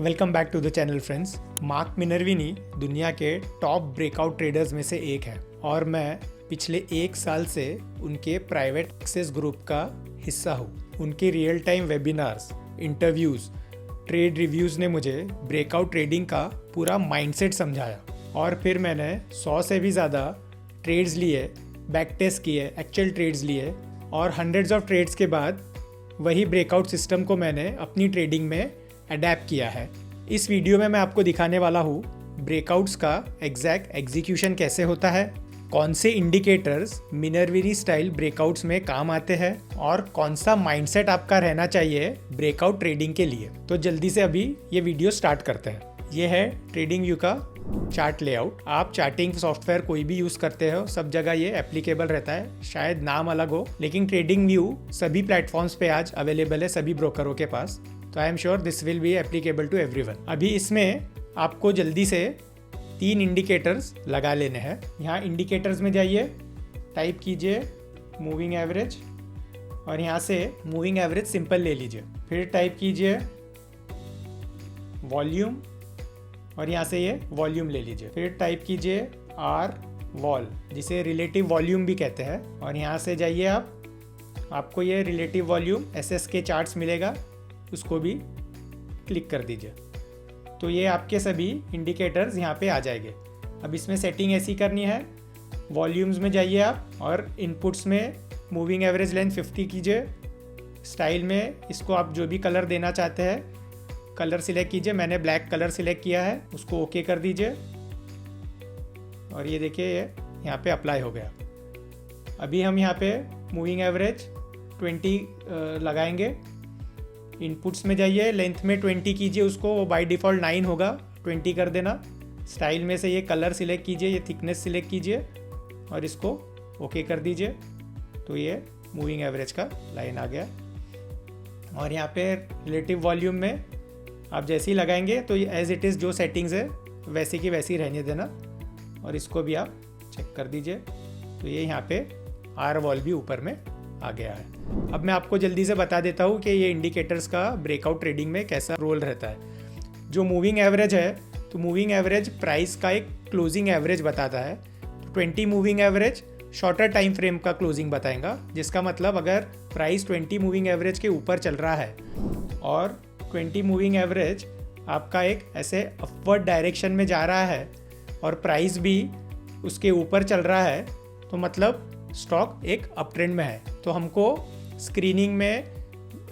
Welcome back to the channel friends. Mark Minervini दुनिया के top breakout traders में से एक है और मैं पिछले एक साल से उनके प्राइवेट एक्सेस ग्रुप का हिस्सा हूँ। उनके real time webinars, interviews, trade reviews ने मुझे ब्रेकआउट ट्रेडिंग का पूरा माइंडसेट समझाया और फिर मैंने 100 से भी ज़्यादा ट्रेड्स लिए, बैक टेस्ट किए, एक्चुअल ट्रेड्स लिए और हंड्रेड्स ऑफ ट्रेड्स के बाद वही ब्रेकआउट सिस्टम को मैंने अपनी ट्रेडिंग में अडेप्ट किया है। इस वीडियो में मैं आपको दिखाने वाला हूँ ब्रेकआउट्स का एग्जैक्ट एग्जीक्यूशन कैसे होता है, कौन से इंडिकेटर्स मिनर्विनी स्टाइल ब्रेकआउट्स में काम आते हैं और कौन सा माइंडसेट आपका रहना चाहिए ब्रेकआउट ट्रेडिंग के लिए। तो जल्दी से अभी ये वीडियो स्टार्ट करते हैं। ये है ट्रेडिंग व्यू का चार्ट लेआउट। आप चार्टिंग सॉफ्टवेयर कोई भी यूज़ करते हो, सब जगह ये एप्लीकेबल रहता है। शायद नाम अलग हो, लेकिन ट्रेडिंग व्यू सभी प्लेटफॉर्म्स पे आज अवेलेबल है, सभी ब्रोकरों के पास। तो I am sure this will be applicable to everyone. अभी इसमें आपको जल्दी से 3 इंडिकेटर्स लगा लेने हैं। यहाँ इंडिकेटर्स में जाइए, टाइप कीजिए मूविंग एवरेज और यहाँ से मूविंग एवरेज सिंपल ले लीजिए। फिर टाइप कीजिए वॉल्यूम और यहाँ से ये वॉल्यूम ले लीजिए। फिर टाइप कीजिए आर वॉल, जिसे रिलेटिव वॉल्यूम भी कहते हैं, और यहाँ से जाइए आपको ये रिलेटिव वॉल्यूम एसएस के चार्ट्स मिलेगा, उसको भी क्लिक कर दीजिए। तो ये आपके सभी इंडिकेटर्स यहाँ पे आ जाएंगे। अब इसमें सेटिंग ऐसी करनी है, वॉल्यूम्स में जाइए आप और इनपुट्स में मूविंग एवरेज लेंथ 50 कीजिए। स्टाइल में इसको आप जो भी कलर देना चाहते हैं कलर सिलेक्ट कीजिए। मैंने ब्लैक कलर सिलेक्ट किया है, उसको ओके कर दीजिए और ये देखिए ये यहाँ पे अप्लाई हो गया। अभी हम यहाँ पे मूविंग एवरेज 20 लगाएंगे। इनपुट्स में जाइए, लेंथ में 20 कीजिए उसको, वो बाय डिफ़ॉल्ट 9 होगा, 20 कर देना। स्टाइल में से ये कलर सिलेक्ट कीजिए, ये थिकनेस सिलेक्ट कीजिए और इसको ओके कर दीजिए। तो ये मूविंग एवरेज का लाइन आ गया। और यहाँ पे रिलेटिव वॉल्यूम में आप जैसे ही लगाएंगे तो एज इट इज़ जो सेटिंग्स है वैसे की वैसी रहने देना और इसको भी आप चेक कर दीजिए। तो ये यहाँ पे आर वॉल भी ऊपर में आ गया है। अब मैं आपको जल्दी से बता देता हूँ कि ये इंडिकेटर्स का ब्रेकआउट ट्रेडिंग में कैसा रोल रहता है। जो मूविंग एवरेज है, तो मूविंग एवरेज प्राइस का एक क्लोजिंग एवरेज बताता है। तो 20 moving average shorter time frame का क्लोजिंग बताएगा, जिसका मतलब अगर प्राइस 20 मूविंग एवरेज के ऊपर चल रहा है और 20 मूविंग एवरेज आपका एक ऐसे अपवर्ड डायरेक्शन में जा रहा है और प्राइस भी उसके ऊपर चल रहा है, तो मतलब स्टॉक एक अप ट्रेंड में है। तो हमको स्क्रीनिंग में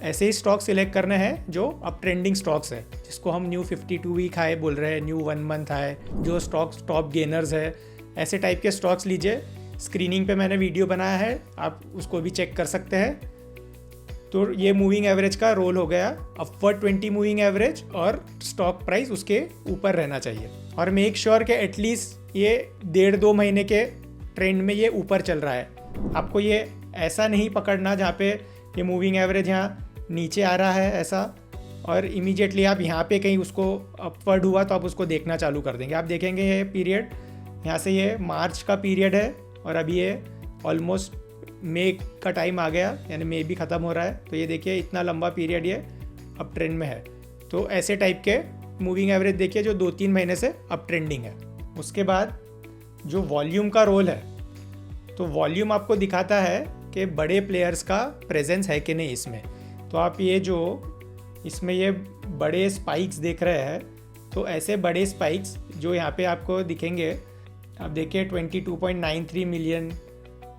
ऐसे ही स्टॉक सिलेक्ट करने हैं जो अप ट्रेंडिंग स्टॉक्स है, जिसको हम न्यू 52 वीक हाई बोल रहे हैं, न्यू 1 मंथ हाई, जो स्टॉक्स टॉप गेनर्स है, ऐसे टाइप के स्टॉक्स लीजिए। स्क्रीनिंग पे मैंने वीडियो बनाया है, आप उसको भी चेक कर सकते हैं। तो ये मूविंग एवरेज का रोल हो गया, अपवर्ड 20 मूविंग एवरेज और स्टॉक प्राइस उसके ऊपर रहना चाहिए। और मेक श्योर कि एटलीस्ट ये 1.5-2 महीने के ट्रेंड में ये ऊपर चल रहा है। आपको ये ऐसा नहीं पकड़ना जहाँ पे ये मूविंग एवरेज यहाँ नीचे आ रहा है ऐसा और इमीडिएटली आप यहाँ पे कहीं उसको अपवर्ड हुआ तो आप उसको देखना चालू कर देंगे। आप देखेंगे ये पीरियड यहाँ से ये मार्च का पीरियड है और अभी ये ऑलमोस्ट मई का टाइम आ गया, यानी मई भी ख़त्म हो रहा है। तो ये देखिए इतना लंबा पीरियड ये अप ट्रेंड में है। तो ऐसे टाइप के मूविंग एवरेज देखिए जो 2-3 महीने से अप ट्रेंडिंग है। उसके बाद जो वॉल्यूम का रोल है, तो वॉल्यूम आपको दिखाता है कि बड़े प्लेयर्स का प्रेजेंस है कि नहीं इसमें। तो आप ये जो इसमें ये बड़े स्पाइक्स देख रहे हैं, तो ऐसे बड़े स्पाइक्स जो यहाँ पे आपको दिखेंगे, आप देखिए 22.93 मिलियन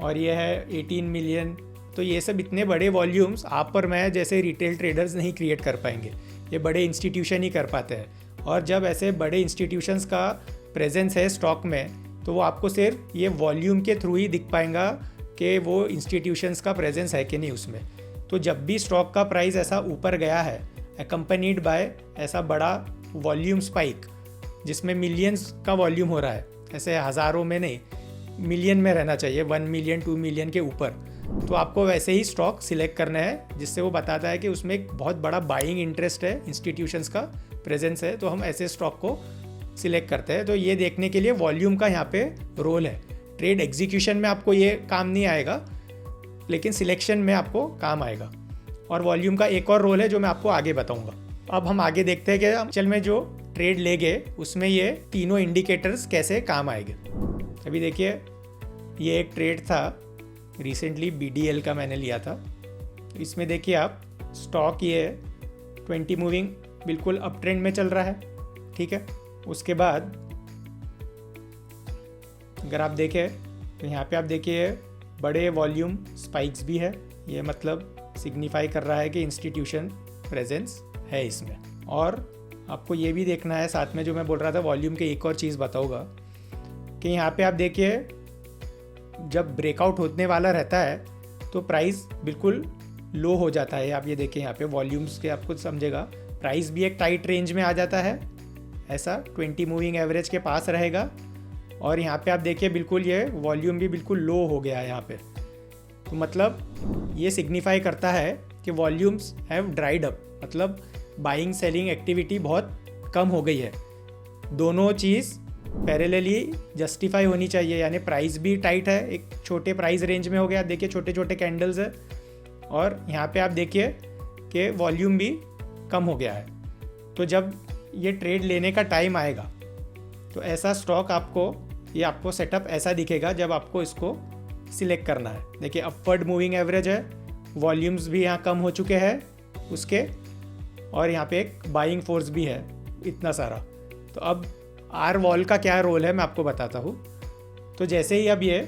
और ये है 18 मिलियन। तो ये सब इतने बड़े वॉल्यूम्स आप और मैं जैसे रिटेल ट्रेडर्स नहीं क्रिएट कर पाएंगे, ये बड़े इंस्टीट्यूशन ही कर पाते हैं। और जब ऐसे बड़े इंस्टीट्यूशंस का प्रेजेंस है स्टॉक में, तो वो आपको सिर्फ ये वॉल्यूम के थ्रू ही दिख पाएगा कि वो इंस्टीट्यूशंस का प्रेजेंस है कि नहीं उसमें। तो जब भी स्टॉक का प्राइस ऐसा ऊपर गया है अकम्पनीड बाय ऐसा बड़ा वॉल्यूम स्पाइक जिसमें मिलियंस का वॉल्यूम हो रहा है, ऐसे हज़ारों में नहीं, मिलियन में रहना चाहिए, 1 मिलियन 2 मिलियन के ऊपर, तो आपको वैसे ही स्टॉक सिलेक्ट करना है जिससे वो बताता है कि उसमें एक बहुत बड़ा बाइंग इंटरेस्ट है, इंस्टीट्यूशंस का प्रेजेंस है। तो हम ऐसे स्टॉक को सिलेक्ट करते हैं। तो ये देखने के लिए वॉल्यूम का यहाँ पे रोल है। ट्रेड एग्जीक्यूशन में आपको ये काम नहीं आएगा, लेकिन सिलेक्शन में आपको काम आएगा। और वॉल्यूम का एक और रोल है जो मैं आपको आगे बताऊंगा। अब हम आगे देखते हैं कि हम चल में जो ट्रेड ले गए उसमें ये तीनों इंडिकेटर्स कैसे काम आएंगे। अभी देखिए ये एक ट्रेड था रिसेंटली BDL का मैंने लिया था। इसमें देखिए आप स्टॉक ये 20 मूविंग बिल्कुल अप ट्रेंड में चल रहा है, ठीक है। उसके बाद अगर आप देखें तो यहाँ पे आप देखिए बड़े वॉल्यूम स्पाइक्स भी है, ये मतलब सिग्निफाई कर रहा है कि इंस्टीट्यूशन प्रेजेंस है इसमें। और आपको ये भी देखना है साथ में, जो मैं बोल रहा था वॉल्यूम के, एक और चीज़ बताऊंगा कि यहाँ पे आप देखिए जब ब्रेकआउट होने वाला रहता है तो प्राइस बिल्कुल लो हो जाता है। आप ये देखिए यहाँ पे वॉल्यूम्स के आप कुछ समझेगा, प्राइस भी एक टाइट रेंज में आ जाता है, ऐसा 20 मूविंग एवरेज के पास रहेगा। और यहाँ पे आप देखिए बिल्कुल ये वॉल्यूम भी बिल्कुल लो हो गया है यहाँ पे, तो मतलब ये सिग्निफाई करता है कि वॉल्यूम्स हैव ड्राइड अप, मतलब बाइंग सेलिंग एक्टिविटी बहुत कम हो गई है। दोनों चीज़ पैरेलली जस्टिफाई होनी चाहिए, यानी प्राइस भी टाइट है, एक छोटे प्राइस रेंज में हो गया, देखिए छोटे छोटे कैंडल्स है, और यहाँ पे आप देखिए कि वॉल्यूम भी कम हो गया है। तो जब ये ट्रेड लेने का टाइम आएगा तो ऐसा स्टॉक आपको सेटअप ऐसा दिखेगा जब आपको इसको सिलेक्ट करना है। देखिए अपवर्ड मूविंग एवरेज है, वॉल्यूम्स भी यहाँ कम हो चुके हैं उसके, और यहाँ पे एक बाइंग फोर्स भी है इतना सारा। तो अब आर वॉल का क्या रोल है मैं आपको बताता हूँ। तो जैसे ही अब ये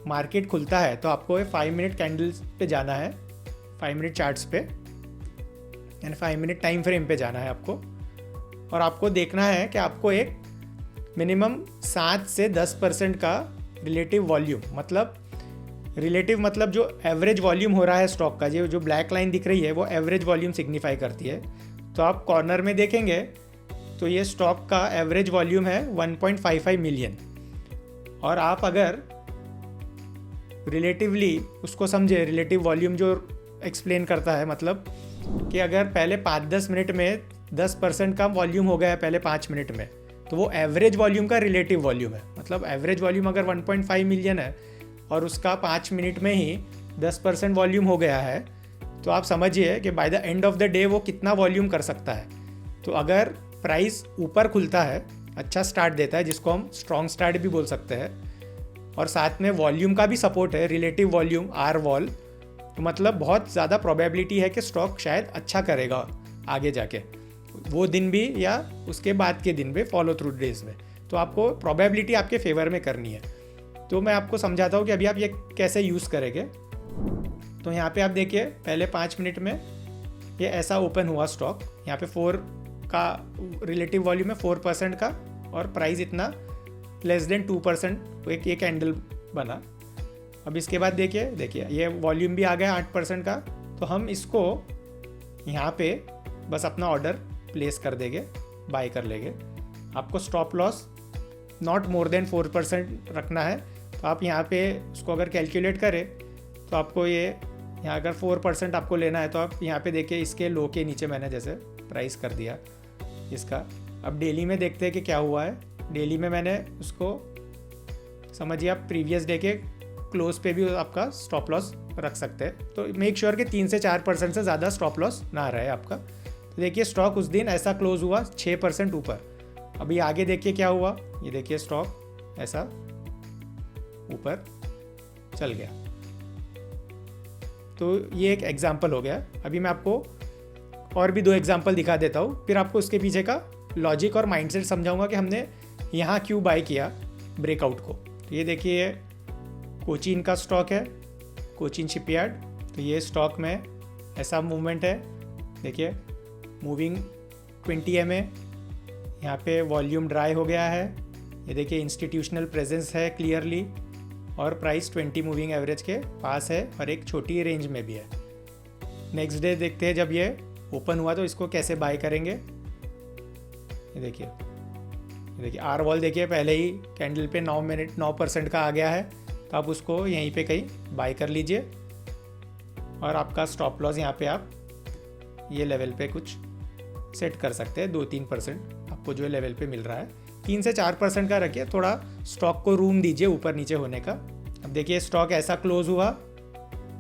मार्केट खुलता है तो आपको 5 मिनट कैंडल्स पे जाना है, 5 मिनट चार्ट्स पे, यानी 5 मिनट टाइम फ्रेम पे जाना है आपको, और आपको देखना है कि आपको एक मिनिमम 7 से 10% का रिलेटिव वॉल्यूम, मतलब रिलेटिव मतलब जो एवरेज वॉल्यूम हो रहा है स्टॉक का, जो ब्लैक लाइन दिख रही है वो एवरेज वॉल्यूम सिग्निफाई करती है। तो आप कॉर्नर में देखेंगे तो ये स्टॉक का एवरेज वॉल्यूम है 1.55 मिलियन, और आप अगर रिलेटिवली उसको समझे, रिलेटिव वॉल्यूम जो एक्सप्लेन करता है मतलब कि अगर पहले 5-10 मिनट में 10% का वॉल्यूम हो गया है पहले 5 मिनट में, तो वो एवरेज वॉल्यूम का रिलेटिव वॉल्यूम है। मतलब एवरेज वॉल्यूम अगर 1.5 मिलियन है और उसका 5 मिनट में ही 10% वॉल्यूम हो गया है, तो आप समझिए कि by the end of the day वो कितना वॉल्यूम कर सकता है। तो अगर प्राइस ऊपर खुलता है, अच्छा स्टार्ट देता है, जिसको हम स्ट्रॉन्ग स्टार्ट भी बोल सकते हैं, और साथ में वॉल्यूम का भी सपोर्ट है, रिलेटिव वॉल्यूम आर वॉल, तो मतलब बहुत ज़्यादा प्रोबेबिलिटी है कि स्टॉक शायद अच्छा करेगा आगे जाके, वो दिन भी या उसके बाद के दिन भी, फॉलो थ्रू डेज में। तो आपको प्रोबेबिलिटी आपके फेवर में करनी है। तो मैं आपको समझाता हूँ कि अभी आप ये कैसे यूज़ करेंगे। तो यहाँ पे आप देखिए पहले 5 मिनट में ये ऐसा ओपन हुआ स्टॉक, यहाँ पे 4 का रिलेटिव वॉल्यूम है 4% का, और प्राइस इतना लेस देन 2% एक ये कैंडल बना। अब इसके बाद देखिए ये वॉल्यूम भी आ गया 8% का। तो हम इसको यहाँ पे बस अपना ऑर्डर प्लेस कर देंगे, बाय कर लेंगे। आपको stop loss not more than 4% रखना है। तो आप यहाँ पे उसको अगर कैलकुलेट करें तो आपको ये यहाँ अगर 4% आपको लेना है तो आप यहाँ पे देखिए इसके लो के नीचे मैंने जैसे प्राइस कर दिया इसका। अब डेली में देखते हैं कि क्या हुआ है। डेली में मैंने उसको समझिए आप प्रीवियस डे के क्लोज पे भी आपका स्टॉप लॉस रख सकते हैं। तो मेक श्योर कि 3 से 4% से ज़्यादा स्टॉप लॉस ना रहे आपका। तो देखिए स्टॉक उस दिन ऐसा क्लोज हुआ 6% ऊपर। अभी आगे देखिए क्या हुआ, ये देखिए स्टॉक ऐसा ऊपर चल गया। तो ये एक एग्जाम्पल हो गया। अभी मैं आपको और भी 2 एग्जाम्पल दिखा देता हूँ, फिर आपको उसके पीछे का लॉजिक और माइंडसेट समझाऊंगा कि हमने यहाँ क्यों बाय किया ब्रेकआउट को। तो ये देखिए कोचीन का स्टॉक है, कोचीन शिपयार्ड। तो ये स्टॉक में ऐसा मूवमेंट है, देखिए मूविंग 20 MA, यहाँ पे वॉल्यूम ड्राई हो गया है। ये देखिए इंस्टीट्यूशनल प्रेजेंस है क्लियरली, और प्राइस 20 मूविंग एवरेज के पास है और एक छोटी रेंज में भी है। नेक्स्ट डे देखते हैं जब ये ओपन हुआ तो इसको कैसे बाय करेंगे। ये देखिए आर वॉल देखिए पहले ही कैंडल पे 9% का आ गया है। तो आप उसको यहीं पे कहीं बाय कर लीजिए, और आपका स्टॉप लॉस यहाँ पे आप ये लेवल पे कुछ सेट कर सकते हैं। 2-3% आपको जो लेवल पे मिल रहा है 3 से 4% का रखिए, थोड़ा स्टॉक को रूम दीजिए ऊपर नीचे होने का। अब देखिए स्टॉक ऐसा क्लोज हुआ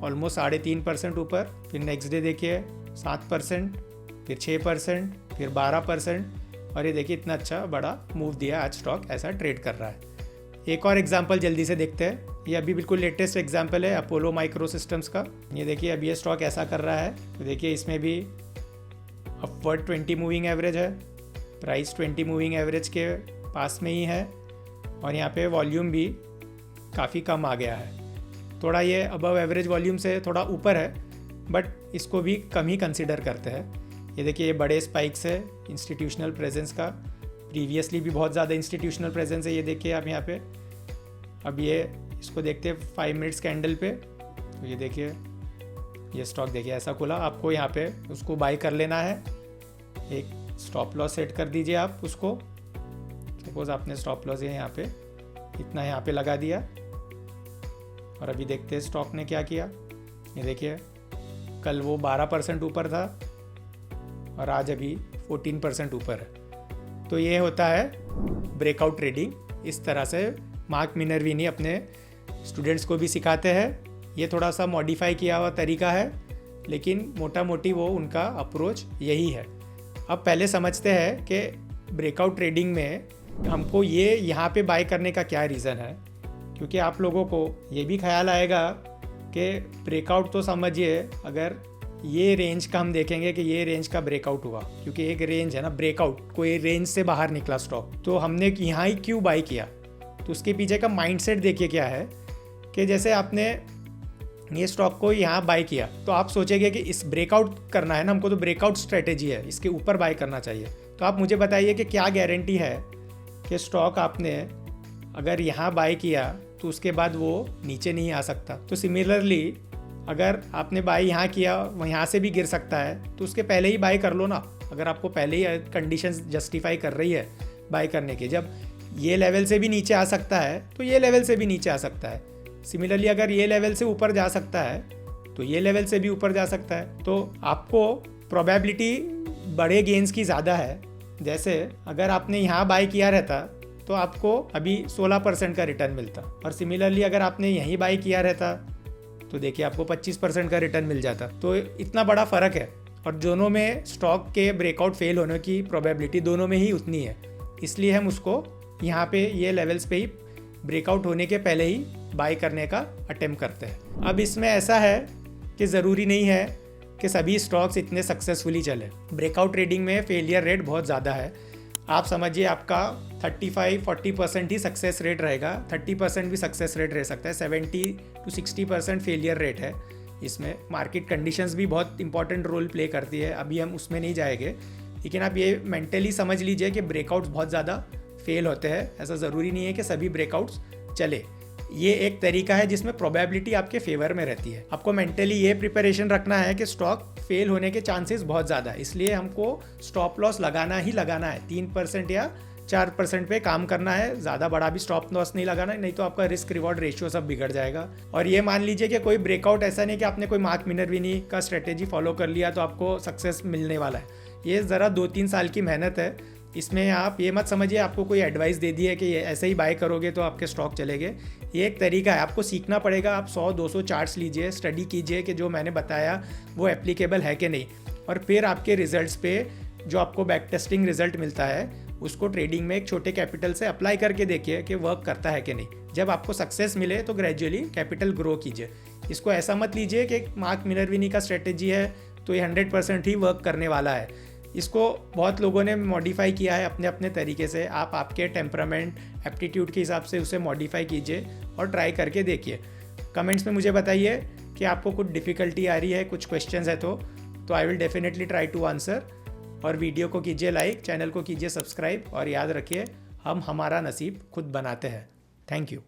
ऑलमोस्ट 3.5% ऊपर। फिर नेक्स्ट डे देखिए 7%, फिर 6%, फिर 12%, और ये देखिए इतना अच्छा बड़ा मूव दिया, आज स्टॉक ऐसा ट्रेड कर रहा है। एक और एग्जांपल जल्दी से देखते हैं। ये अभी बिल्कुल लेटेस्ट एग्जांपल है अपोलो माइक्रो सिस्टम्स का। ये देखिए अभी ये स्टॉक ऐसा कर रहा है, तो देखिए इसमें भी अपवर्ड 20 मूविंग एवरेज है, प्राइस 20 मूविंग एवरेज के पास में ही है, और यहाँ पे वॉल्यूम भी काफ़ी कम आ गया है। थोड़ा ये अबव एवरेज वॉल्यूम से थोड़ा ऊपर है, बट इसको भी कम ही कंसिडर करते हैं। ये देखिए ये बड़े स्पाइक्स है इंस्टीट्यूशनल प्रेजेंस का, प्रीवियसली भी बहुत ज़्यादा इंस्टीट्यूशनल प्रेजेंस है। ये देखिए आप यहाँ पे, अब ये इसको देखते हैं 5 मिनट्स कैंडल पे, तो ये देखिए ये स्टॉक देखिए ऐसा खुला। आपको यहाँ पे उसको बाई कर लेना है, एक स्टॉप लॉस सेट कर दीजिए आप उसको। सपोज आपने स्टॉप लॉस यहाँ पे इतना यहाँ पे लगा दिया, और अभी देखते हैं स्टॉक ने क्या किया। ये देखिए कल वो 12% ऊपर था और आज अभी 14% ऊपर है। तो ये होता है ब्रेकआउट ट्रेडिंग। इस तरह से मार्क मिनर्विनी अपने स्टूडेंट्स को भी सिखाते हैं। ये थोड़ा सा मॉडिफाई किया हुआ तरीका है, लेकिन मोटा मोटी वो उनका अप्रोच यही है। अब पहले समझते हैं कि ब्रेकआउट ट्रेडिंग में हमको ये यहाँ पे बाय करने का क्या रीज़न है, क्योंकि आप लोगों को ये भी ख्याल आएगा कि ब्रेकआउट तो समझिए, अगर ये रेंज का हम देखेंगे कि ये रेंज का ब्रेकआउट हुआ, क्योंकि एक रेंज है ना ब्रेकआउट, कोई रेंज से बाहर निकला स्टॉक, तो हमने यहाँ ही क्यों बाई किया। तो उसके पीछे का माइंडसेट देखिए क्या है कि जैसे आपने ये स्टॉक को यहाँ बाई किया, तो आप सोचेंगे कि इस ब्रेकआउट करना है ना हमको, तो ब्रेकआउट स्ट्रेटेजी है, इसके ऊपर बाई करना चाहिए। तो आप मुझे बताइए कि क्या गारंटी है कि स्टॉक आपने अगर यहाँ बाई किया तो उसके बाद वो नीचे नहीं आ सकता। तो सिमिलरली अगर आपने बाई यहाँ किया, वह यहाँ से भी गिर सकता है, तो उसके पहले ही बाई कर लो ना। अगर आपको पहले ही कंडीशंस जस्टिफाई कर रही है बाई करने की, जब ये लेवल से भी नीचे आ सकता है तो ये लेवल से भी नीचे आ सकता है। सिमिलरली अगर ये लेवल से ऊपर जा सकता है तो ये लेवल से भी ऊपर जा सकता है। तो आपको प्रोबेबिलिटी बड़े गेंस की ज़्यादा है। जैसे अगर आपने यहाँ बाई किया रहता तो आपको अभी 16% का रिटर्न मिलता, और सिमिलरली अगर आपने यहीं बाई किया रहता तो देखिए आपको 25% का रिटर्न मिल जाता। तो इतना बड़ा फ़र्क है, और दोनों में स्टॉक के ब्रेकआउट फेल होने की प्रोबेबिलिटी दोनों में ही उतनी है। इसलिए हम उसको यहाँ पे ये लेवल्स पे ही ब्रेकआउट होने के पहले ही बाई करने का अटेम्प्ट करते हैं। अब इसमें ऐसा है कि ज़रूरी नहीं है कि सभी स्टॉक्स इतने सक्सेसफुली चले। ब्रेकआउट ट्रेडिंग में फेलियर रेट बहुत ज़्यादा है। आप समझिए आपका 35-40% ही सक्सेस रेट रहेगा, 30% भी सक्सेस रेट रह सकता है, 70-60% फेलियर रेट है। इसमें मार्केट कंडीशंस भी बहुत इंपॉर्टेंट रोल प्ले करती है, अभी हम उसमें नहीं जाएंगे। लेकिन आप ये मेंटली समझ लीजिए कि ब्रेकआउट्स बहुत ज़्यादा फेल होते हैं। ऐसा ज़रूरी नहीं है कि सभी ब्रेकआउट्स चले। ये एक तरीका है जिसमें प्रोबेबिलिटी आपके फेवर में रहती है। आपको मेंटली ये प्रिपरेशन रखना है कि स्टॉक फेल होने के चांसेस बहुत ज़्यादा है, इसलिए हमको स्टॉप लॉस लगाना ही लगाना है। 3% या 4% पे काम करना है, ज़्यादा बड़ा भी स्टॉप लॉस नहीं लगाना है, नहीं तो आपका रिस्क रिवॉर्ड रेशियो सब बिगड़ जाएगा। और ये मान लीजिए कि कोई ब्रेकआउट ऐसा नहीं कि आपने कोई मार्क मिनर्विनी का स्ट्रेटेजी फॉलो कर लिया तो आपको सक्सेस मिलने वाला है। ये ज़रा 2-3 साल की मेहनत है। इसमें आप ये मत समझिए आपको कोई एडवाइस दे दी है कि ये ऐसे ही बाय करोगे तो आपके स्टॉक चलेंगे। ये एक तरीका है, आपको सीखना पड़ेगा। आप 100-200 चार्ट्स लीजिए, स्टडी कीजिए कि जो मैंने बताया वो एप्लीकेबल है कि नहीं, और फिर आपके रिजल्ट्स पे जो आपको बैक टेस्टिंग रिजल्ट मिलता है उसको ट्रेडिंग में एक छोटे कैपिटल से अप्लाई करके देखिए कि वर्क करता है कि नहीं। जब आपको सक्सेस मिले तो ग्रेजुअली कैपिटल ग्रो कीजिए। इसको ऐसा मत लीजिए कि मार्क मिनर्विनी का स्ट्रेटेजी है तो ये 100% ही वर्क करने वाला है। इसको बहुत लोगों ने मॉडिफाई किया है अपने अपने तरीके से। आप आपके टेम्परामेंट, एप्टीट्यूड के हिसाब से उसे मॉडिफाई कीजिए और ट्राई करके देखिए। कमेंट्स में मुझे बताइए कि आपको कुछ डिफ़िकल्टी आ रही है, कुछ क्वेश्चंस है तो I will definitely try to answer. और वीडियो को कीजिए लाइक, चैनल को कीजिए सब्सक्राइब, और याद रखिए हम हमारा नसीब खुद बनाते हैं। Thank you.